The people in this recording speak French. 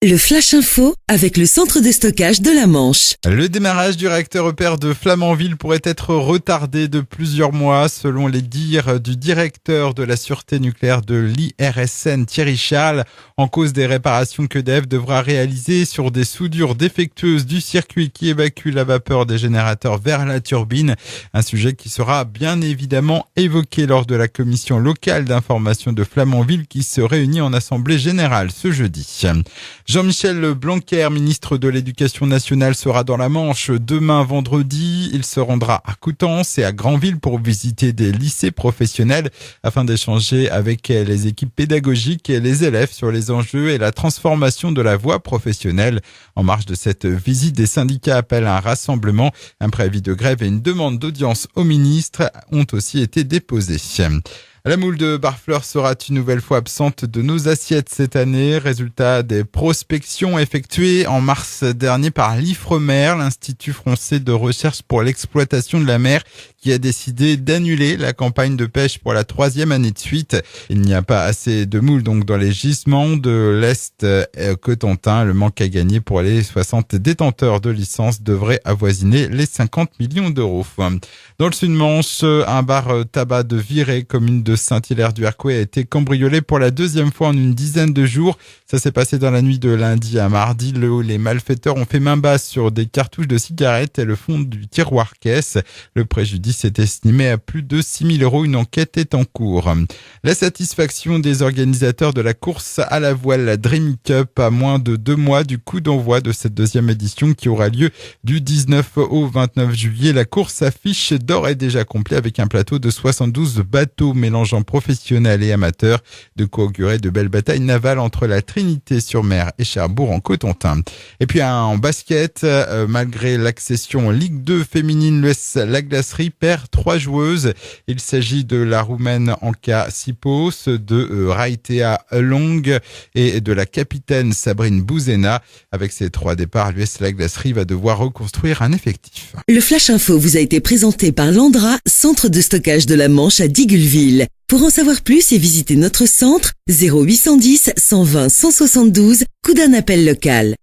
Le Flash Info avec le centre de stockage de la Manche. Le démarrage du réacteur EPR de Flamanville pourrait être retardé de plusieurs mois selon les dires du directeur de la sûreté nucléaire de l'IRSN, Thierry Charles, en cause des réparations qu'EDF devra réaliser sur des soudures défectueuses du circuit qui évacue la vapeur des générateurs vers la turbine. Un sujet qui sera bien évidemment évoqué lors de la commission locale d'information de Flamanville qui se réunit en assemblée générale ce jeudi. Jean-Michel Blanquer, ministre de l'Éducation nationale, sera dans la Manche demain vendredi. Il se rendra à Coutances et à Granville pour visiter des lycées professionnels afin d'échanger avec les équipes pédagogiques et les élèves sur les enjeux et la transformation de la voie professionnelle. En marge de cette visite, des syndicats appellent à un rassemblement. Un préavis de grève et une demande d'audience au ministre ont aussi été déposés. La moule de Barfleur sera une nouvelle fois absente de nos assiettes cette année. Résultat des prospections effectuées en mars dernier par l'IFREMER, l'Institut français de recherche pour l'exploitation de la mer, qui a décidé d'annuler la campagne de pêche pour la 3e année de suite. Il n'y a pas assez de moules donc dans les gisements de l'Est Cotentin. Le manque à gagner pour les 60 détenteurs de licence devrait avoisiner les 50 millions d'euros. Dans le Sud-Manche, un bar tabac de Viré, commune de Saint-Hilaire-du-Harcouët, a été cambriolé pour la 2e fois en une dizaine de jours. Ça s'est passé dans la nuit de lundi à mardi. Les malfaiteurs ont fait main basse sur des cartouches de cigarettes et le fond du tiroir caisse. Le préjudice est estimé à plus de 6 000 euros. Une enquête est en cours. La satisfaction des organisateurs de la course à la voile, la Dream Cup, à moins de 2 mois du coup d'envoi de cette 2e édition qui aura lieu du 19 au 29 juillet. La course affiche d'ores et déjà complet avec un plateau de 72 bateaux mélangeant professionnels et amateurs, de quoi augurer de belles batailles navales entre la Trinité-sur-Mer et Cherbourg en Cotentin. Et puis en basket, malgré l'accession en Ligue 2 féminine, l'US La Glacerie perd 3 joueuses. Il s'agit de la Roumaine Anca Sipos, de Raitea Long et de la capitaine Sabrine Bouzena. Avec ces 3 départs, l'US La Glacerie va devoir reconstruire un effectif. Le Flash Info vous a été présenté par Landra, centre de stockage de la Manche à Digulville. Pour en savoir plus et visiter notre centre, 0810 120 172, coup d'un appel local.